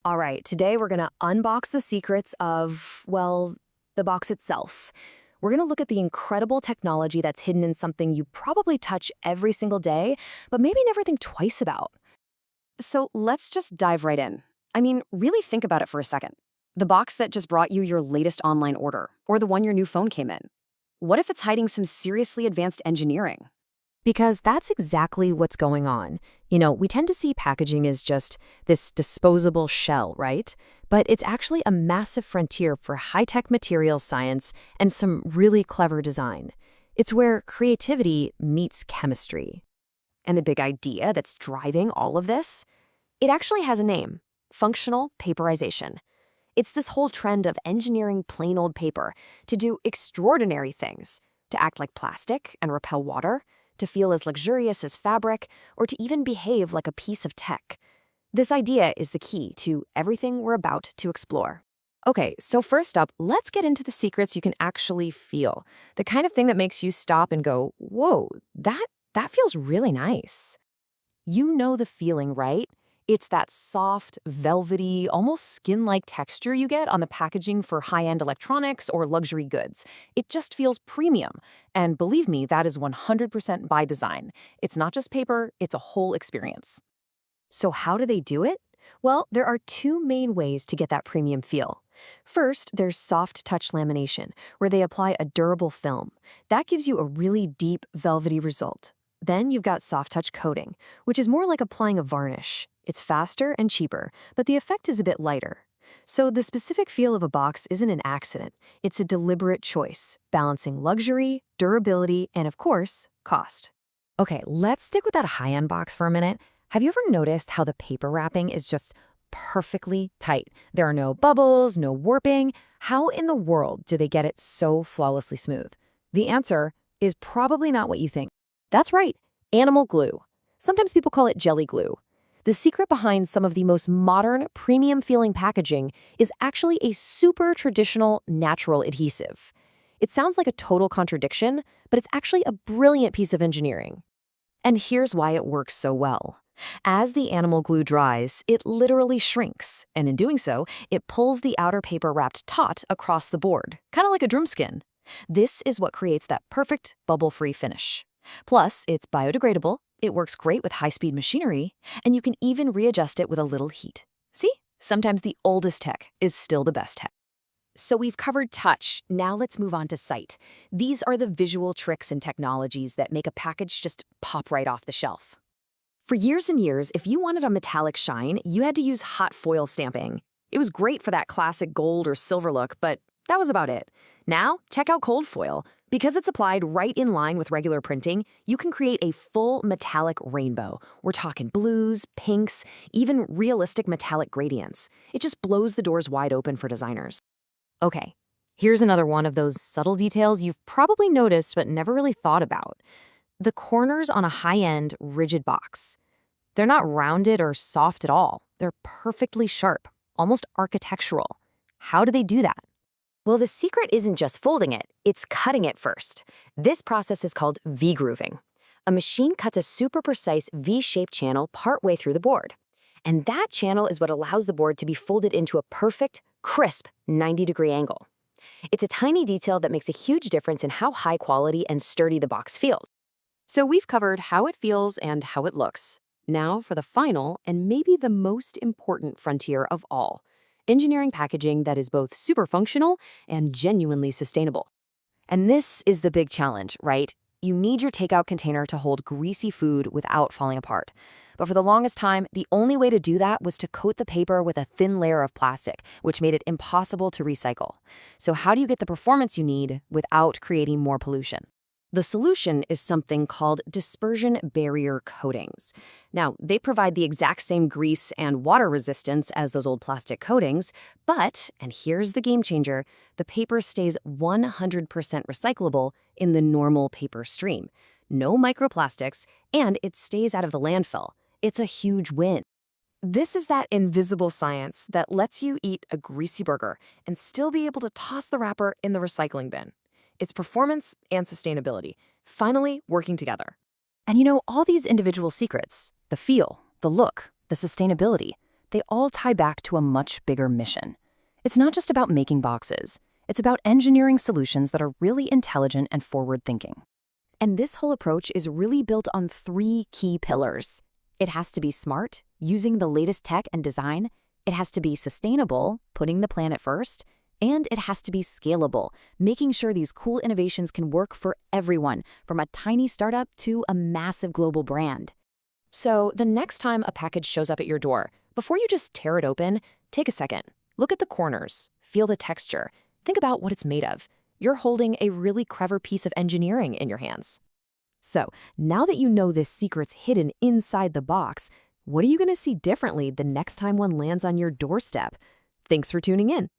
All right, today we're going to unbox the secrets of, well, the box itself. We're going to look at the incredible technology that's hidden in something you probably touch every single day, but maybe never think twice about. So let's just dive right in. I mean, really think about it for a second. The box that just brought you your latest online order, or the one your new phone came in. What if it's hiding some seriously advanced engineering? Because that's exactly what's going on. We tend to see packaging as just this disposable shell, right? But it's actually a massive frontier for high-tech materials science and some really clever design. It's where creativity meets chemistry. And the big idea that's driving all of this? It actually has a name: functional paperization. It's this whole trend of engineering plain old paper to do extraordinary things, to act like plastic and repel water, to feel as luxurious as fabric, or to even behave like a piece of tech. This idea is the key to everything we're about to explore. Okay, so first up, let's get into the secrets you can actually feel. The kind of thing that makes you stop and go, whoa, that feels really nice. You know the feeling, right? It's that soft, velvety, almost skin-like texture you get on the packaging for high-end electronics or luxury goods. It just feels premium. And believe me, that is 100% by design. It's not just paper, it's a whole experience. So how do they do it? Well, there are two main ways to get that premium feel. First, there's soft touch lamination, where they apply a durable film. That gives you a really deep, velvety result. Then you've got soft touch coating, which is more like applying a varnish. It's faster and cheaper, but the effect is a bit lighter. So the specific feel of a box isn't an accident. It's a deliberate choice, balancing luxury, durability, and of course, cost. Okay, let's stick with that high-end box for a minute. Have you ever noticed how the paper wrapping is just perfectly tight? There are no bubbles, no warping. How in the world do they get it so flawlessly smooth? The answer is probably not what you think. That's right, animal glue. Sometimes people call it jelly glue. The secret behind some of the most modern, premium-feeling packaging is actually a super traditional, natural adhesive. It sounds like a total contradiction, but it's actually a brilliant piece of engineering. And here's why it works so well. As the animal glue dries, it literally shrinks, and in doing so, it pulls the outer paper wrapped taut across the board, kind of like a drum skin. This is what creates that perfect, bubble-free finish. Plus, it's biodegradable, it works great with high-speed machinery, and you can even readjust it with a little heat. See? Sometimes the oldest tech is still the best tech. So we've covered touch. Now let's move on to sight. These are the visual tricks and technologies that make a package just pop right off the shelf. For years and years, if you wanted a metallic shine, you had to use hot foil stamping. It was great for that classic gold or silver look, but that was about it. Now, check out cold foil. Because it's applied right in line with regular printing, you can create a full metallic rainbow. We're talking blues, pinks, even realistic metallic gradients. It just blows the doors wide open for designers. Okay, here's another one of those subtle details you've probably noticed but never really thought about. The corners on a high-end, rigid box. They're not rounded or soft at all. They're perfectly sharp, almost architectural. How do they do that? Well, the secret isn't just folding it, it's cutting it first. This process is called V-grooving. A machine cuts a super precise V-shaped channel partway through the board. And that channel is what allows the board to be folded into a perfect, crisp 90-degree angle. It's a tiny detail that makes a huge difference in how high quality and sturdy the box feels. So we've covered how it feels and how it looks. Now for the final and maybe the most important frontier of all: engineering packaging that is both super functional and genuinely sustainable. And this is the big challenge, right? You need your takeout container to hold greasy food without falling apart. But for the longest time, the only way to do that was to coat the paper with a thin layer of plastic, which made it impossible to recycle. So how do you get the performance you need without creating more pollution? The solution is something called dispersion barrier coatings. Now, they provide the exact same grease and water resistance as those old plastic coatings, but, and here's the game changer, the paper stays 100% recyclable in the normal paper stream. No microplastics, and it stays out of the landfill. It's a huge win. This is that invisible science that lets you eat a greasy burger and still be able to toss the wrapper in the recycling bin. It's performance and sustainability, finally working together. And all these individual secrets, the feel, the look, the sustainability, they all tie back to a much bigger mission. It's not just about making boxes. It's about engineering solutions that are really intelligent and forward-thinking. And this whole approach is really built on 3 key pillars. It has to be smart, using the latest tech and design. It has to be sustainable, putting the planet first. And it has to be scalable, making sure these cool innovations can work for everyone, from a tiny startup to a massive global brand. So the next time a package shows up at your door, before you just tear it open, take a second. Look at the corners, feel the texture, think about what it's made of. You're holding a really clever piece of engineering in your hands. So now that you know this secret's hidden inside the box, what are you going to see differently the next time one lands on your doorstep? Thanks for tuning in.